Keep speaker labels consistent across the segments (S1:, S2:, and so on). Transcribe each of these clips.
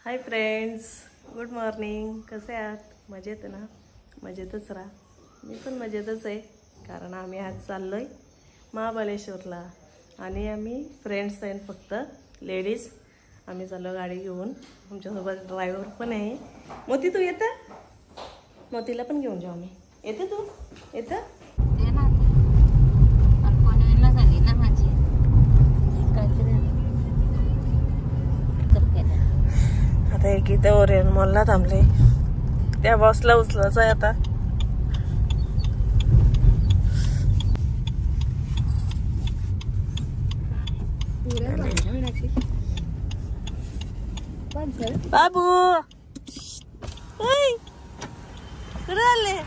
S1: Hi friends, good morning. कसे आहात? मजेत ना? मजेतच राहा. मी पण मजेतच आहे. कारण आम्ही आज चाललोय महाबळेश्वरला आणि आम्ही फ्रेंड्स आहेत, फक्त लेडीज. आम्ही चाललो गाडी घेऊन. आमच्यासोबत ड्रायव्हर पण आहे. मोती तू येतं? मोतीला पण घेऊन जाऊ आम्ही. येते तू? येतं? आता एक इथे ओरियन मॉलला थांबले. त्या बसला उचलायचं आहे आता. बाबू कुठे आले?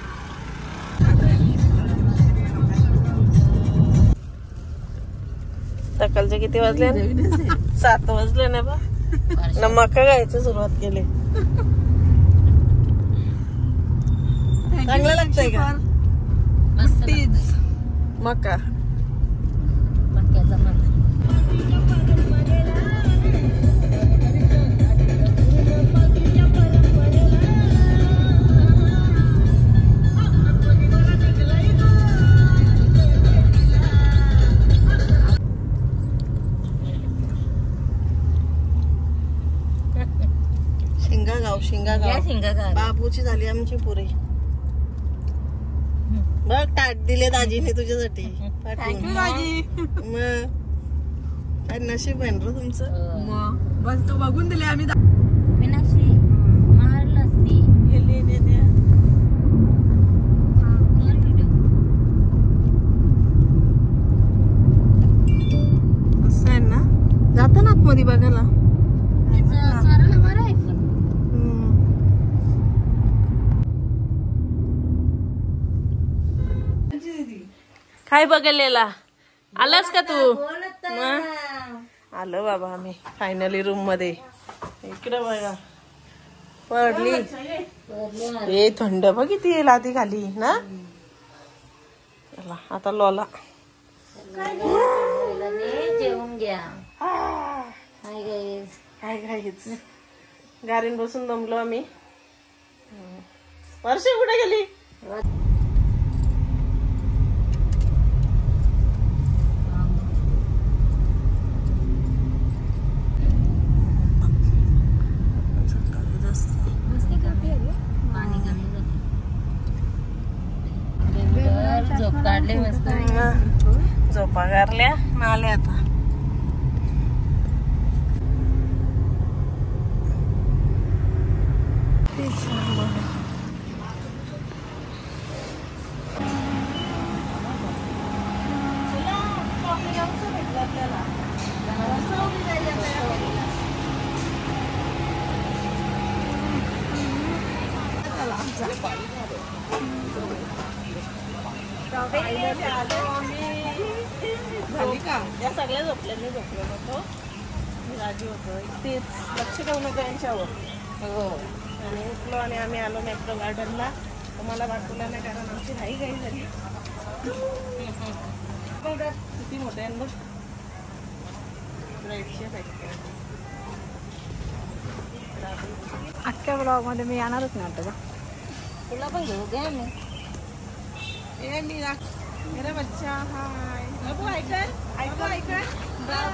S1: सकाळचे किती वाजले? 7 वाजले ना बा. मका गायची सुरुवात केली. चांगलं लागतंय का मका? शिंगागाव बाबूची झाली आमची पुरी. बघ ताट दिले दाजीने तुझ्यासाठी. मग काय नशीब आहे ना तुमचं.
S2: बस तो बघून दिले आम्ही.
S1: असं आहे ना, जातो ना आतमध्ये बघायला. काय बघायला आलास का तू? आलो बाबा आम्ही फायनली रूम मध्ये. इकडे बघा पडली. हे थंड बघ किती येईल आधी खाली ना. चला आता लोला
S3: जेवून घ्या.
S1: गाडीन बसून दमलो आम्ही. वर्ष कुठे गेली?
S3: झोप काढले मस्त.
S1: झोपा गारल्या नाले आता. झाली का? या सगळ्या झोपल्या. मी झोपलो नव्हतो, मी राजी होतो. तेच लक्ष ठेवू नका यांच्यावर. हो. आणि उठलो आणि आम्ही आलो मॅक्रो गार्डनला. तुम्हाला दाखवलं नाही कारण आमची घाई झाली. किती मोठे आहे बघ.
S2: अख्ख्या ब्लॉग मध्ये मी येणारच नाही वाटतं.
S3: तुला पण घेऊ द्या मी.
S1: मेरा बच्चा हाय. बाबू ऐकन बाय.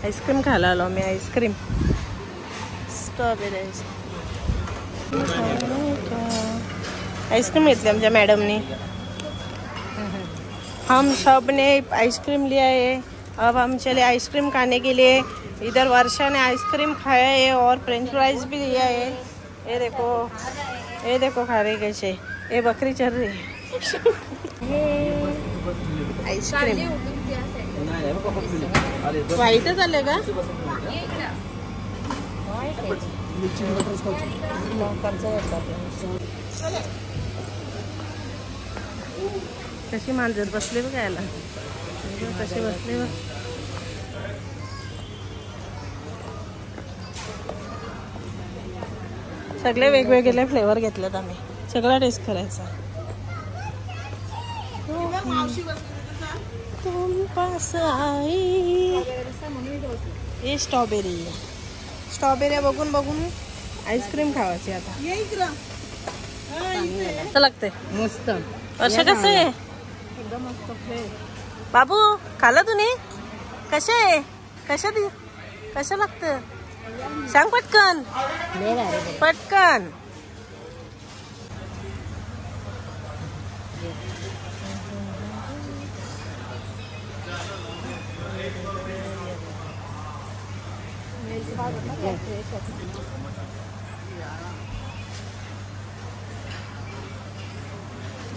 S1: आईस्क्रीम खायला आलो मी. आईस्क्रीम स्ट्रॉबेरी आइसक्रीम घेतली आमच्या मैडम ने. हम सब ने आइसक्रीम लिया है. अब हम चले आइसक्रीम खाने के लिए. इधर वर्षा ने आइसक्रीम खाया है और फ्रेंच फ्राइज भी लिया है. ये देखो खा रही कैसे. ये बकरी चल रही है. आइसक्रीम वाईट झाले का? कशी मांजर बसले बघ यायला. कशी बसले बघ. सगळे वेगवेगळे फ्लेवर घेतलेत आम्ही, सगळा टेस्ट करायचा. तुम पास आई हे स्ट्रॉबेरी, स्ट्रॉबेरी बघून बघून आईस्क्रीम खावायची आता. कसं लागतंय
S3: मस्त.
S1: वर्षा कसं आहे
S2: एकदम मस्त फ्लेवर.
S1: बाबू खाल्लं तुम्ही? कशा आहे, कसं लागतं सांग पटकन पटकन.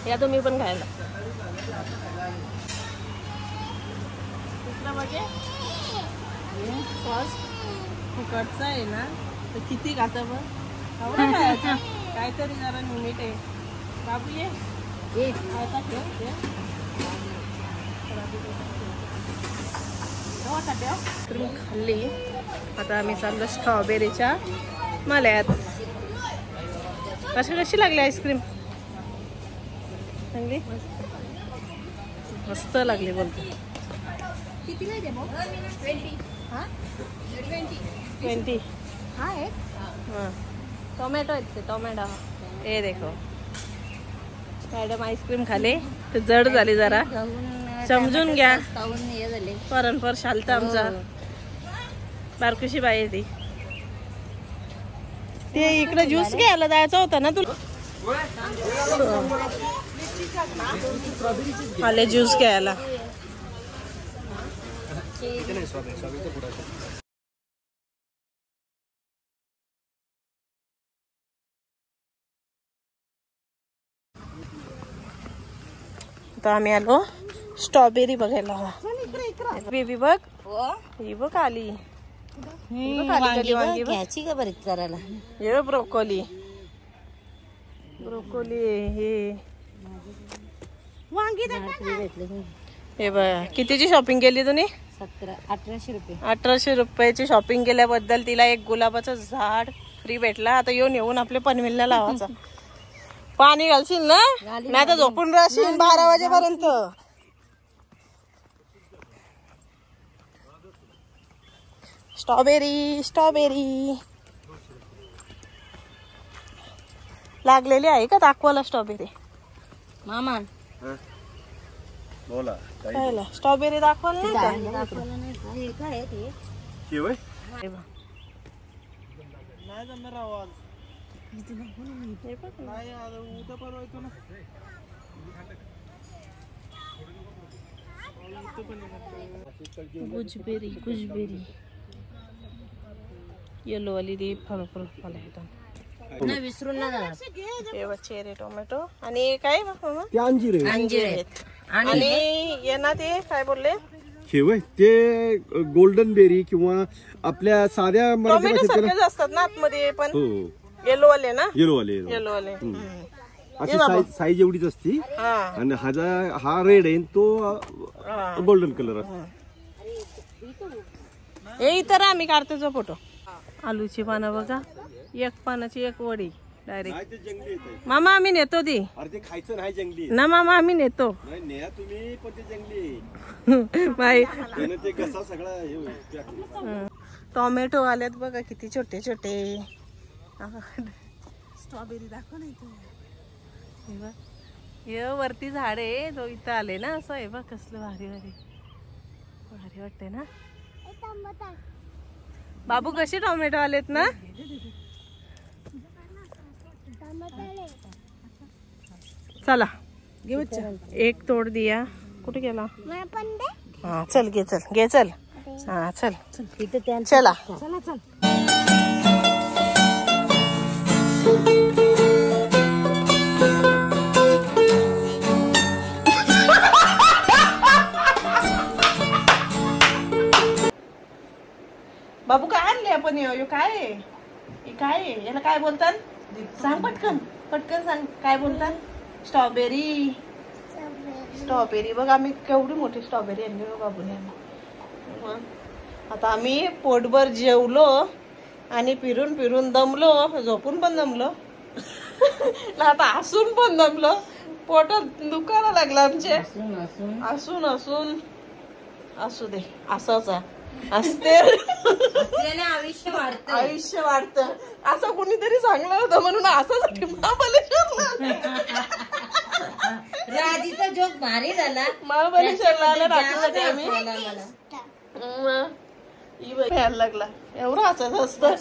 S1: या तुम्ही पण खायला. म्हणजे सॉस फुकटचा आहे ना, तर किती खातं बघ. एवढं खायचं काहीतरी जरा लिमिट आहे. बाबू ये आता ठेव आईस्क्रीम खाल्ली. आता आम्ही चाललो स्ट्रॉबेरीच्या मल्यात. कशी लागली आईस्क्रीम? चांगली मस्त लागली बोलतो. 20. हाँ टोमॅटो आहेत ते, टोमॅटो. हे देखो मॅडम आईस्क्रीम खाले तर जड झाली जरा, समजून घ्या. परंपर शालता आमचा बारकुशी बाई आहे ती. ते इकडे ज्यूस घ्यायला जायचं होतं ना तुला. आले ज्यूस घ्यायला. आता आम्ही आलो स्ट्रॉबेरी बघायला. बेबी बघ, ही बघ आली.
S3: घ्यायची का बरीच करायला.
S1: हे ब्रोकोली हे हे बघा. कितीची शॉपिंग केली तुम्ही?
S3: 1800 रुपये.
S1: 1800 रुपयाची शॉपिंग केल्याबद्दल तिला एक गुलाबाचं झाड फ्री भेटला. आता येऊन आपल्या पनवेलला लावायचा. पाणी घालशील ना, नाही आता झोपून राहशील 12 वाजेपर्यंत. स्ट्रॉबेरी लागलेली आहे का? दाखवायला स्ट्रॉबेरी
S3: मामा
S4: बोला
S1: खायला. स्ट्रॉबेरी दाखवायला नाही का?
S3: काय ते
S1: हे बघ. गुजबेरी येलो वाली दी फळ एकदम.
S3: नाही विसरून ना जाणार.
S1: हे बघ चेरी टोमॅटो आणि काय बघ
S4: अंजीर
S1: आहेत. आणि यांना ते काय बोलले
S4: ते गोल्डन बेरी किंवा आपल्या साध्या
S1: टोमॅटो सारखेच असतात ना आतमध्ये पण.
S4: हो
S1: येलो वाले ना,
S4: येलो वाले अशी साईज एवढीच असती. आणि हा रेड आहे तो गोल्डन कलर असतो.
S1: हे इतर आम्ही काढतो फोटो. आलूची पानं बघा, एक पानाची एक वडी डायरेक्ट. मामा आम्ही नेतो ती.
S4: अरे ते खायचं नाही जंगली
S1: ना मामा, आम्ही नेतो.
S4: नाही नेहा तुम्ही, पण ते जंगली
S1: बाई.
S4: ते कसा सगळा.
S1: टोमॅटो आल्यात बघा किती छोटे छोटे. स्ट्रॉबेरी दाखव नाही तू. हे वरती झाड आहे, जो इथं आले ना असं आहे बघ. कसलं भारी वाटते ना. बाबू कसे टोमॅटो आलेत ना. चला एक तोड दिया. कुठे गेला? हा चल घे चल. हा चल चला. बाबू काय आणले आपण? काय आहे? याला काय बोलतात सांग पटकन सांग. काय बोलतात? स्ट्रॉबेरी बघ. आम्ही केवढी मोठी स्ट्रॉबेरी आणली बाबूने. आता आम्ही पोटभर जेवलो आणि फिरून फिरून दमलो, झोपून पण दमलो ना आता हसून पण दमलो, पोटात दुखायला लागलं आमचे हसून हसून. असू दे, असंच असते
S3: आयुष्य वाढतं.
S1: आयुष्य वाढतं असं कोणीतरी सांगलं होतं म्हणून असंच महाबलेश्वरला
S3: राजीचा जोक भारी झाला.
S1: महाबलेश्वरला आलं रात्रीसाठी आम्ही
S3: मला
S1: यायला लागला एवढं हसायचं असतं.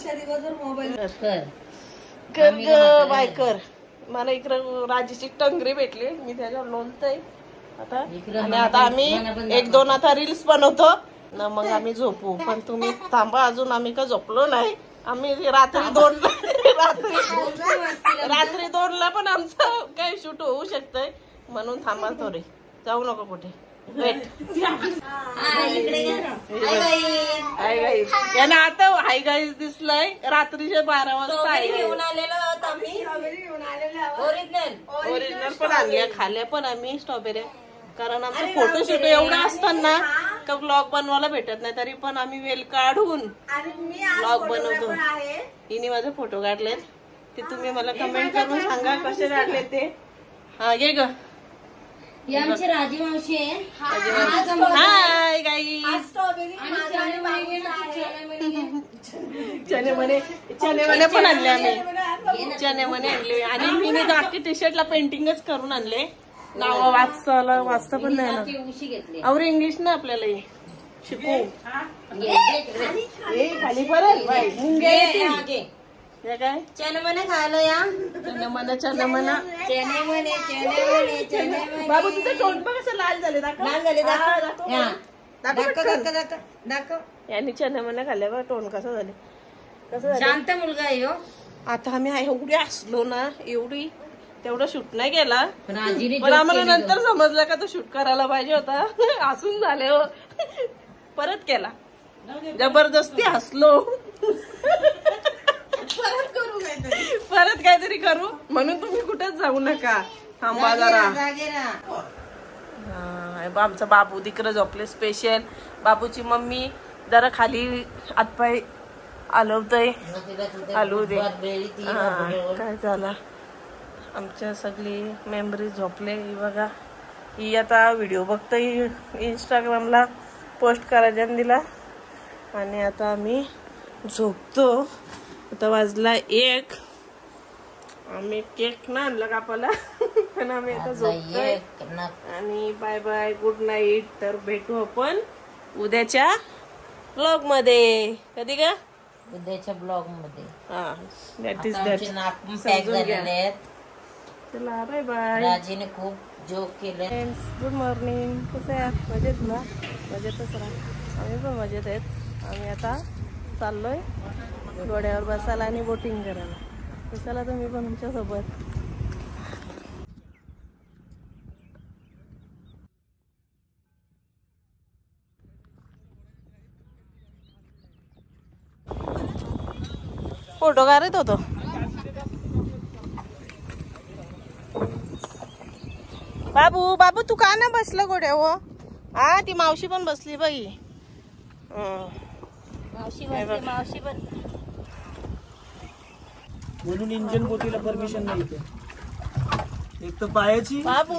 S3: कर.
S1: कर ग बाय कर. मला इकडं राजीची टंगरी भेटली, मी त्याच्यावर लोणतय आता. आणि आता आम्ही 1-2 आता रील्स बनवतो ना, मग आम्ही झोपू. पण तुम्ही थांबा, अजून आम्ही का झोपलो नाही. आम्ही रात्री 2ला पण आमचं काही शूट होऊ शकतंय, म्हणून थांबा थोडी, जाऊ नको कुठे. वेट हाय गाईज यानं आता हाय गाईज दिसलाय. रात्रीचे 12 वाजता
S3: घेऊन आलेलो आहोत आम्ही.
S1: ओरिजिनल पण आणल्या, खाल्ल्या पण आम्ही स्ट्रॉबेरी. कारण आमचं फोटोशूट एवढं असताना का ब्लॉग बनवायला भेटत नाही, तरी पण आम्ही वेल काढून ब्लॉग बनवतो. हिने माझे फोटो काढलेत, ते तुम्ही मला कमेंट करून सांगा कसे काढले ते. हा घे ग.
S3: ही आमची राजी मावशी आहे.
S1: Hi guys. चणे मने पण आणले आम्ही, चणे मने आणले. आणि मी बाकी टी शर्टला पेंटिंगच करून आणले. नाव वाचता पण नाही ना, और इंग्लिश ना आपल्याला शिकू. खाली परत काय
S3: चनमने खायला या.
S1: चनमना बाबू तुझं तोंड बघ कसं लाल झाले.
S3: दाखव.
S1: यांनी चनमना खाल्ल्या बघ, तोंड कसं झाले, कसं झालं.
S3: शांत मुलगा आहे हो.
S1: आता आम्ही एवढी असलो ना, एवढी तेवढं शूट नाही केला,
S3: पण आजीने
S1: पण आम्हाला नंतर समजलं का तो शूट करायला पाहिजे होता. हसून झाले हो, परत केला. जबरदस्ती हसलो. परत काहीतरी करू म्हणून तुम्ही कुठेच जाऊ नका, थांबा जरा. आमचा बाबू तिकडे झोपले. स्पेशल बाबूची मम्मी जरा खाली हातपाय हलवतय, हलवू दे. काय झालं, आमच्या सगळी मेमरी झोपले. ही बघा, ही आता व्हिडिओ बघतोय, इंस्टाग्रामला पोस्ट करायला दिला. आणि आता आम्ही झोपतो. आता वाजला 1. आम्ही केक ना आणलं कापायला, पण आम्ही आता झोपतोय. आणि बाय बाय, गुड नाईट. तर भेटू आपण उद्याच्या ब्लॉग मध्ये. कधी का?
S3: उद्याच्या ब्लॉग मध्ये.
S1: हा, दॅट इज दॅट.
S3: पॅक झालेले आहेत.
S1: चला बाय बाय.
S3: राजीने खूप जोक केले.
S1: Good morning. कसं आहे, मजेत ना? मजेतच राहा. आम्ही पण मजेत आहेत. आम्ही आता चाललोय घोड्यावर बसायला आणि बोटिंग करायला. कशाला तुम्ही पण तुमच्या सोबत. फोटो काढत होतो. बाबू बाबू तू का ना बसलं घोड्यावर? हा, ती मावशी पण बसली बाई.
S3: मावशी पण
S2: म्हणून इंजन बोटीला परमिशन नाही इथे. एक तर पायाची,
S1: बाबू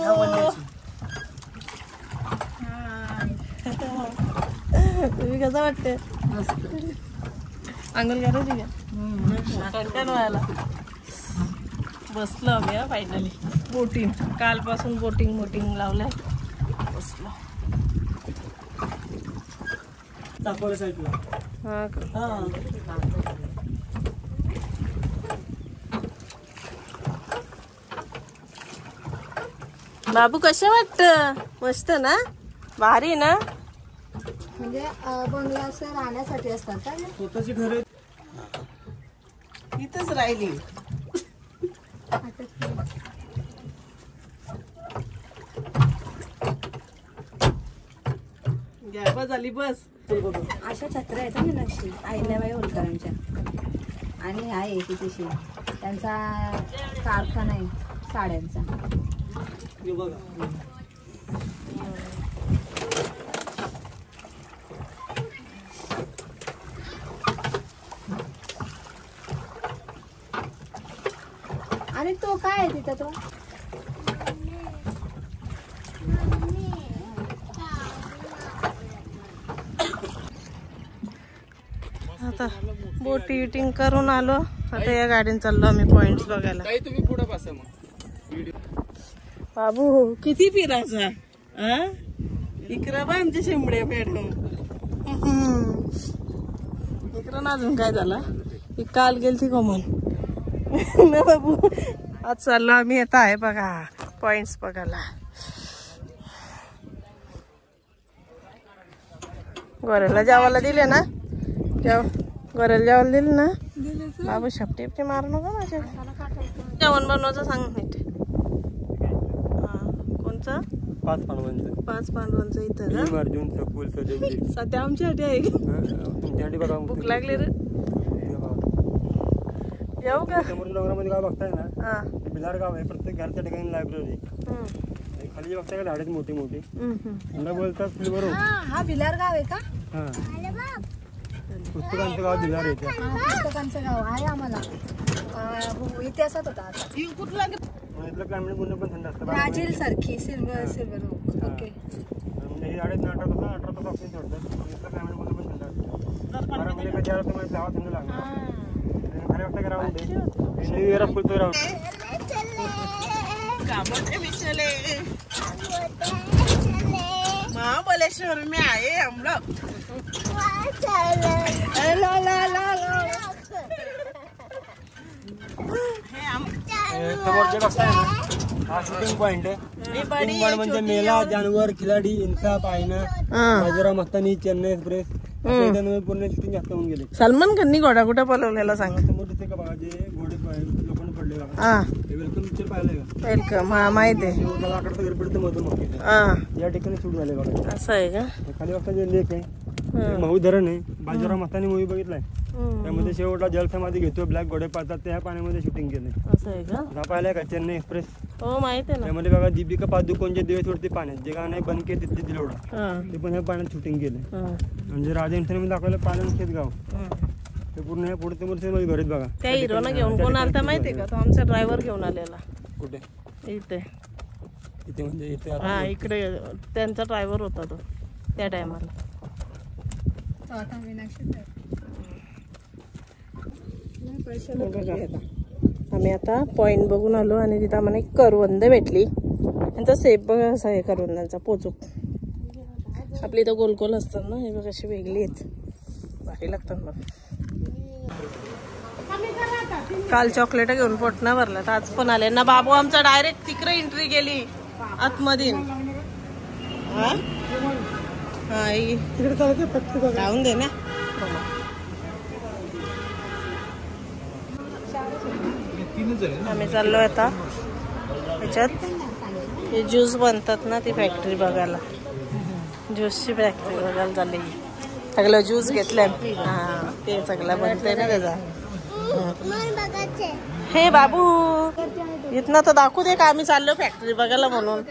S1: तुम्ही कसं वाटते? अंघोळ करायची का? कणकण व्हायला बसलो आम्ही. फायनली बोटिंग, कालपासून बोटिंग लावलंय. बसलो
S2: दाखवल्या साईडला.
S1: हा. बाबू कसं वाटत? मस्त ना, भारी ना.
S5: म्हणजे बंगला असं राहण्यासाठी असतात का?
S2: स्वतःची घर
S1: इथंच राहिली. गॅपा झाली बस.
S5: अशा छत्र्या आहेत ना नक्षी अहिल्याबाई होलकरांच्या. आणि आहे तिथे त्यांचा कारखाना आहे साड्यांचा.
S2: बघा.
S5: आणि तो काय आहे तिथं तो?
S1: आता बोटी विटिंग करून आलो. आता या गाडीने चाललो आम्ही पॉइंट्स बघायला.
S2: तुम्ही पुढे बसा मग.
S1: बाबू किती फिरायचा इकडं बा आमचे शेंबडे मॅडम. इकडं ना अजून काय झाला काल गेलती कोमल ना बाबू. आज चाललो आम्ही. आता आहे बघा पॉइंट्स बघायला. गोरेला जेवायला दिले ना गोरेला जेवायला दिले ना बाबू. शपटे बिपटे मारू नका माझ्या. जेवण बनवायचं सांग नीट. कोणचं?
S4: 5 पांडवांचं.
S1: 5 पांडवांचं इथं का?
S4: अर्जुन सकुल सदैव
S1: सध्या आमच्यासाठी आहे की?
S4: तुमच्यासाठी बघा.
S1: भूक लागली रे. येऊ का?
S4: समोर डोंगरामध्ये गाव बघताय ना,
S1: हा.
S4: ते बिलार गाव आहे. प्रत्येक घरच्या ठिकाणी लायब्ररी. खाली बघताय का झाडे मोठी मोठी, त्यांना बोलतात फुलबरो.
S5: हा भिलार गाव आहे का?
S4: हा, पुस्तकांचं गाव बिलार आहे.
S5: पुस्तकांचं गाव आहे आम्हाला. इतिहासात होता आता.
S4: इथलं क्लायमेट पूर्ण पण थंड असतं.
S5: ब्राझील सारखी सिल्वर ओके.
S4: म्हणजे हे झाडे 18 तास ऑक्सिजन सोडतात. इथलं क्लायमेट पूर्ण पण थंड असतं. बारामध्ये कधी आलं तर मला हवा थंड लागणार. खऱ्या वाजता का राहून दे फुलतो राहून.
S1: महाबलेश्वर में आए हम लोग.
S4: समोर जे बघताय ना, हा शूटिंग पॉइंट आहे. शूटिंग पॉइंट म्हणजे मेला, जानवर, खिलाडी, इन्साफ, आईना, बाजीराव मस्तानी, चेन्नई एक्सप्रेस पूर्ण शूटिंग जास्त होऊन गेले.
S1: सलमान खाननी घोडा कुठं पळवलेला सांग.
S4: समोर दिसते का बघा, जे घोडे लोकांना पडले बघा. वेलकम पिक्चर पाहिलंय का?
S1: वेलकम. हा माहिती आहे.
S4: आकडचं घर पडतं मधून मग या ठिकाणी शूट झाले बघा.
S1: असं आहे का?
S4: खाली बघता जे लेक आहे, महू धरण आहे. बाजीराव मस्तानी मूवी बघितलाय, त्यामध्ये शेवटला जलसमाधी घेतो, ब्लॅक घोडे पाळतात, त्या पाण्यामध्ये शूटिंग केलंय.
S1: असं आहे का?
S4: हा पाहिलाय का चेन्नई एक्सप्रेस?
S1: हो माहिती आहे ना.
S4: त्यामध्ये बघा दीपिका पादुकोणचे दिवस वरती पाण्यात, जे गाणं बंद केले तिथले दिलोडा, ते पण ह्या पाण्यात शूटिंग केलंय. म्हणजे राजा इंटरव्ह्यू दाखवलं पाण्यात गाव, ते पूर्ण ह्या पुढे मध्ये घरीच बघा.
S1: त्या हिरोला घेऊन कोण आलता माहितीये का? तो आमचा ड्रायव्हर घेऊन आलेला.
S4: कुठे?
S1: इथे.
S4: इथे म्हणजे इथे?
S1: हा इकडे त्यांचा ड्रायव्हर होता तो त्या टायमाला. आम्ही आता पॉइंट बघून आलो आणि तिथं आम्हाला एक करवंद भेटली. त्यांचा सेप बघा असा आहे करवंदांचा पोचूक. आपली तर गोलगोल असतात ना, हे बघ अशी वेगळी आहेत, भारी लागतात मग. काल चॉकलेट घेऊन पोट ना भरला, तर आज पण आले ना. बाबू आमचा डायरेक्ट तिकडे एंट्री गेली आतमध्ये. राहून दे ना. आम्ही चाललोय आता त्याच्यात हे ज्यूस बनतात ना, ती फॅक्टरी बघायला. ज्यूसची फॅक्टरी बघायला चालली. सगळं ज्यूस घेतलंय. हा ते सगळं बनतंय ना त्याचा. हे बाबू इथनं तर दाखवू दे का आम्ही चाललो फॅक्टरी बघायला म्हणून.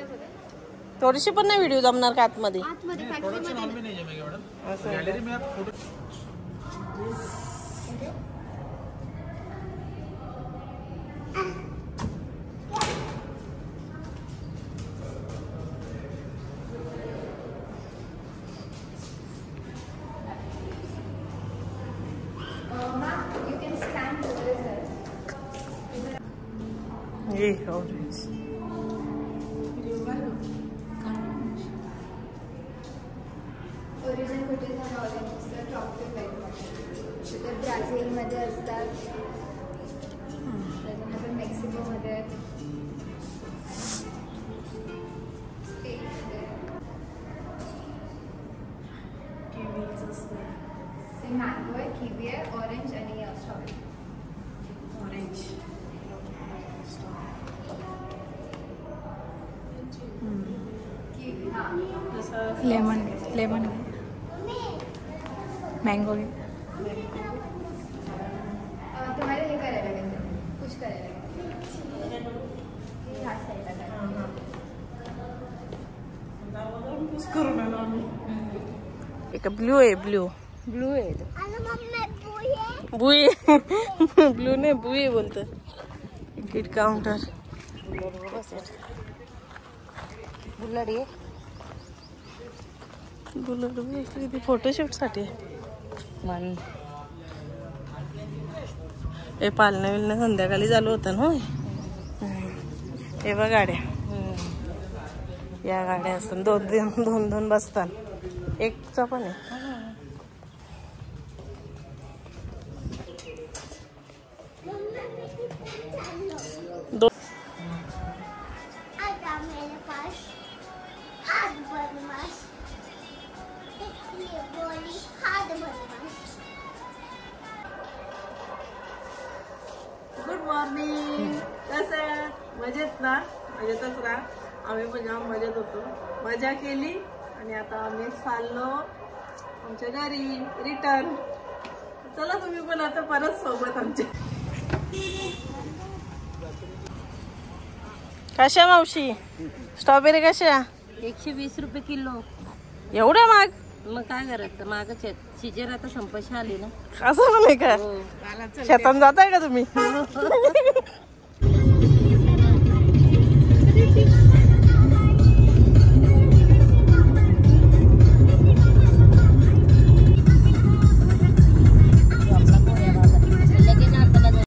S1: थोडीशी पण नाही व्हिडिओ जमणार का आतमध्ये?
S5: ब्राझीलमध्ये असतात, त्याच्यानंतर मेक्सिकोमध्ये, ते मँगो आहे, किवी आहे, ऑरेंज आणि स्ट्रॉबेरी. Orange lemon mango. तुम्हाला हे करायला लागेल, कुछ करायला
S1: एक ब्लू आहे. ब्लू आहे बुई. ब्लू नाही बुई बोलत. Ticket counter. बुलेट फोटोशूट साठी हे पालण्या विलण्या संध्याकाळी चालू होतं ना. हे बघ गाड्या, या गाड्या असतात दोन दोन बसतात. एकचा पण आहे. Good morning. कसं आहे? मजेत ना? मजेतच राहा. आम्ही पण जाम मजेत होतो, मजा केली आणि आता आम्ही चाललो आमच्या घरी रिटर्न. चला तुम्ही पण आता परत सोबत आमच्या. कशा मावशी स्ट्रॉबेरी कशा?
S3: 120 रुपये किलो.
S1: एवढ्या महाग?
S3: मग काय करायचं, मागच आहेत. सीजन आता संपायला आली ना.
S1: असं नाही का? शेतात जाताय का तुम्ही?